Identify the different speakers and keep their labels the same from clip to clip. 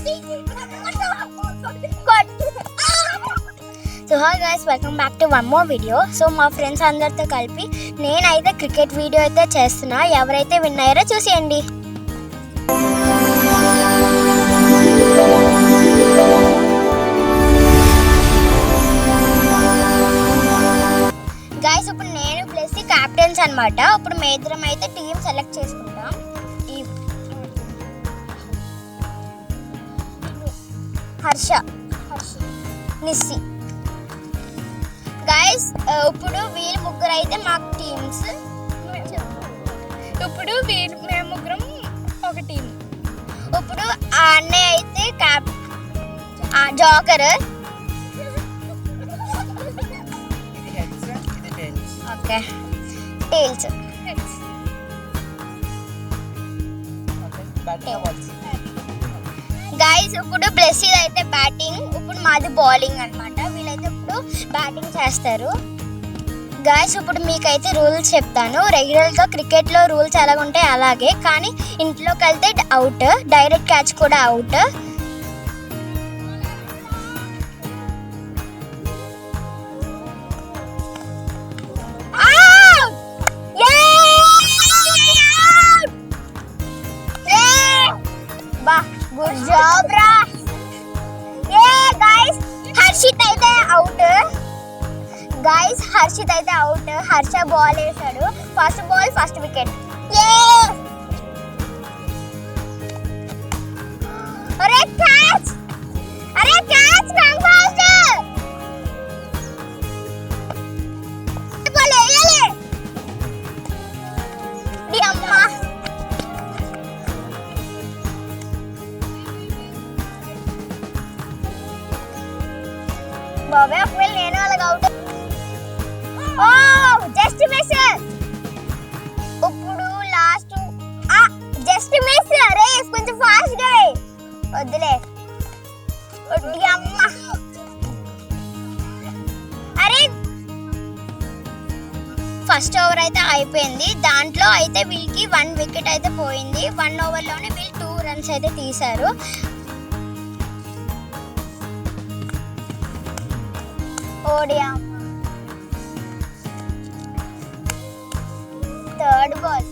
Speaker 1: So hi guys, welcome back to one more video. So మా friends అందరితో కలిపి నేనైతే క్రికెట్ వీడియో అయితే చేస్తున్నా. ఎవరైతే విన్ అయ్యారో చూసేయండి. గైస్ ఇప్పుడు నేను ప్లస్ క్యాప్టెన్స్ అనమాట. ఇప్పుడు మీ ఇద్దరం అయితే టీం సెలెక్ట్ చేసుకుంటాం. హర్ష, నిస్సి. గైస్ ఇప్పుడు వీళ్ళు ముగ్గురు అయితే మాకు టీమ్స్.
Speaker 2: ఇప్పుడు మేము ముగ్గురం ఒక టీం.
Speaker 1: ఇప్పుడు ఆ అన్నయ్య అయితే జోకర్. Okay, tiles. గైస్ ఇప్పుడు బ్లెస్సీ అయితే బ్యాటింగ్, ఇప్పుడు మాది బౌలింగ్ అనమాట. వీళ్ళైతే ఇప్పుడు బ్యాటింగ్ చేస్తారు. గైస్ ఇప్పుడు మీకైతే రూల్స్ చెప్తాను. రెగ్యులర్గా క్రికెట్లో రూల్స్ ఎలాగుంటాయి అలాగే, కానీ ఇంట్లోకి వెళ్తే అవుట్, డైరెక్ట్ క్యాచ్ కూడా అవుట్. గుడ్ జాబ్ రా. గైస్ హర్షిత్ అయితే అవుట్. గైస్ హర్షిత్ అయితే అవుట్. హర్ష బాల్ వేసాడు. First ball first wicket. అరే క్యాచ్, అరే క్యాచ్ కమ్ ఫాస్ట్. బాల్ వేయాలి. డి అమ్మా. బాబాయ్ ఒకవేళ నేను అలాగ అవుట్. ఓ జస్ట్ మిస్. ఇప్పుడు లాస్ట్ జస్ట్ మిస్. అరే కొంచెం ఫాస్ట్ గా వద్దులే. వద్దు అమ్మ. అరే ఫస్ట్ ఓవర్ అయితే అయిపోయింది. దాంట్లో అయితే వీళ్ళకి 1 వికెట్ అయితే పోయింది. 1 ఓవర్లోనే వీళ్ళు 2 రన్స్ అయితే తీశారు. Odia third ball.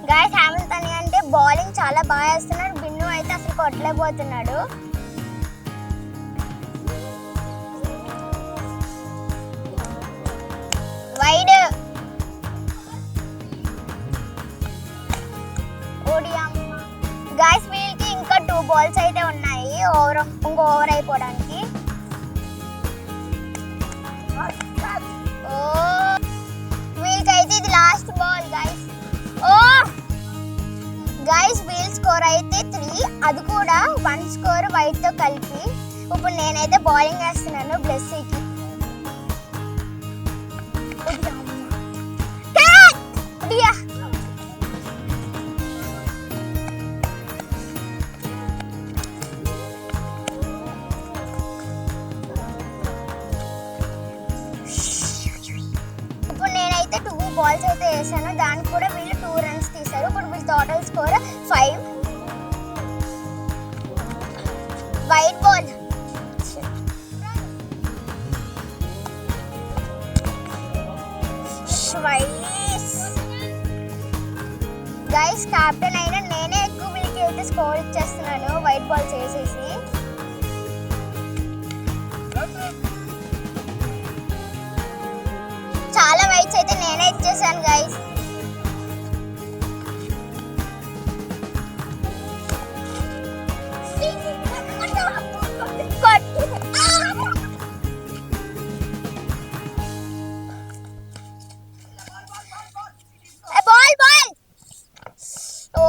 Speaker 1: Guys Hamilton అంటే బౌలింగ్ చాలా బాగా వేస్తున్నాడు. బిన్ను అయితే అసలు కొట్టలేకపోతున్నాడు. వైడ్. ఓడియా గైస్ వీళ్ళకి ఇంకా 2 బాల్స్ అయితే ఉన్నాయి. ఇంకో ఓవర్ అయిపోవడానికి. వీళ్ళకైతే ఇది లాస్ట్ బాల్ గైస్. ఓ గైస్ వీల్ స్కోర్ అయితే 3, అది కూడా 1 స్కోర్ వైట్ తో కలిపి. ఇప్పుడు నేనైతే బౌలింగ్ వేస్తున్నాను బ్లెస్సీకి. బాల్స్ అయితే వేసాను. దానికి కూడా వీళ్ళు 2 రన్స్ తీశారు. ఇప్పుడు వీళ్ళ total score 5. White ball. Guys captain అయినా నేనే ఎక్కువ వీళ్ళకి అయితే స్కోర్ ఇచ్చేస్తున్నాను వైట్ బాల్ చేసేసి. చాలా వైట్స్ అయితే నేనే ఇచ్చేసాను guys. Ball ball. Oh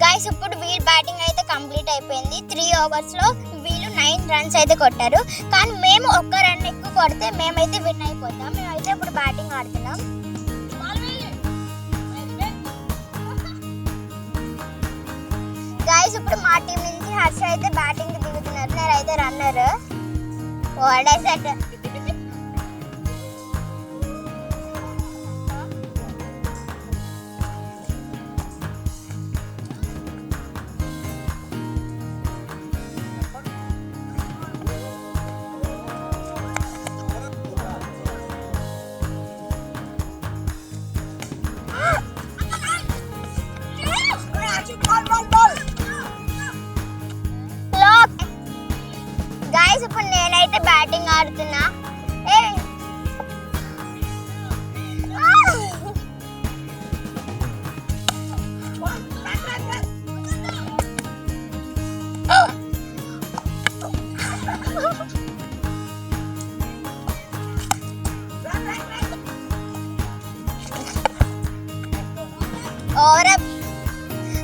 Speaker 1: guys ఇప్పుడు వీళ్ళ బ్యాటింగ్ అయితే కంప్లీట్ అయిపోయింది. 3 ఓవర్స్లో వీళ్ళు 9 రన్స్ అయితే కొట్టారు. కానీ మేము 1 రన్ ఎక్కువ కొడితే మేమైతే విన్ అయిపోతాం. మేమైతే ఇప్పుడు బ్యాటింగ్ ఆడుతున్నాం. గైస్ ఇప్పుడు మా టీం నుంచి హర్ష అయితే బ్యాటింగ్ దిగుతున్నారు. నేనైతే రన్నర్. ఓడేసట్. ఆడుతున్నా. ఏ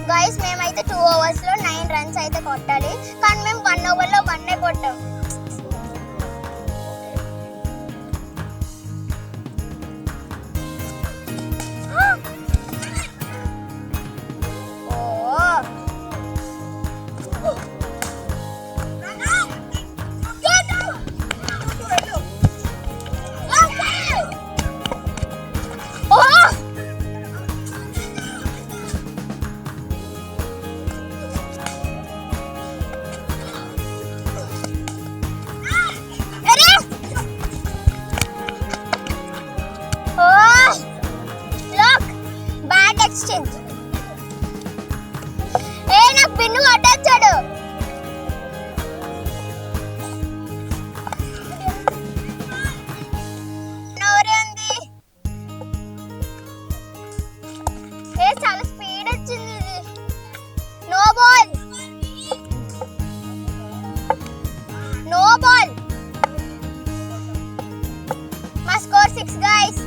Speaker 1: గైస్ మేమైతే 2 overs లో 9 runs అయితే కొట్టాలి, కానీ మేము 1 over లో 1 కొట్టాం. ఏ నాకు పిన్ను కొట్టొచ్చాడు. ఏ చాలా స్పీడ్ వచ్చింది ఇది. No ball, no ball. మా స్కోర్ 6 గైస్.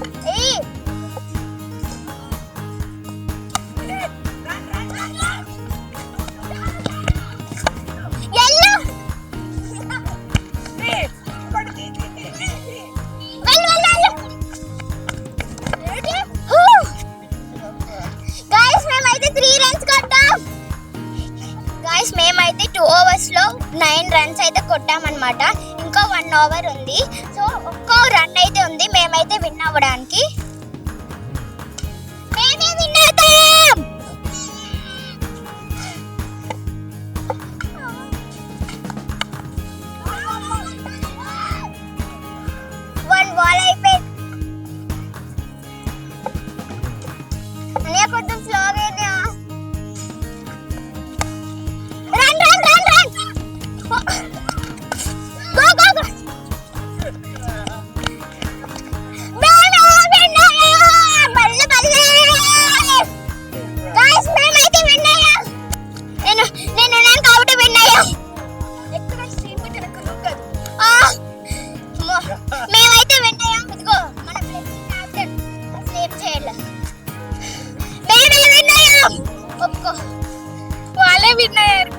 Speaker 1: మేమైతే 2 overs లో 9 runs అయితే కొట్టామన్నమాట. ఇంకా 1 over ఉంది. సో ఒక్క రన్ అయితే ఉంది మేమైతే విన్ అవ్వడానికి. మేమే విన్ అవుతాం. 1 ball అయిపోయింది. అన్నయ్య కొంచెం స్లోగా అయినా. Run run run run. Go go go. బెన్నా బెన్నా బల్ల బల్ల. గైస్ మేమైతే విన్ అయ్యాం. నేను కాబట్టి విన్ అయ్యాం. ఎక్కడ స్ట్రీమ్ పెట్టనకు లోకల్. మేమైతే విన్ అయ్యాం. ఇదిగో మన బ్లెస్సింగ్ క్యాప్టెన్ స్లీప్ చేయట్లే. మేమే విన్ అయ్యాం. ఒప్పుకో. వాళ్ళే విన్ అయ్యారు.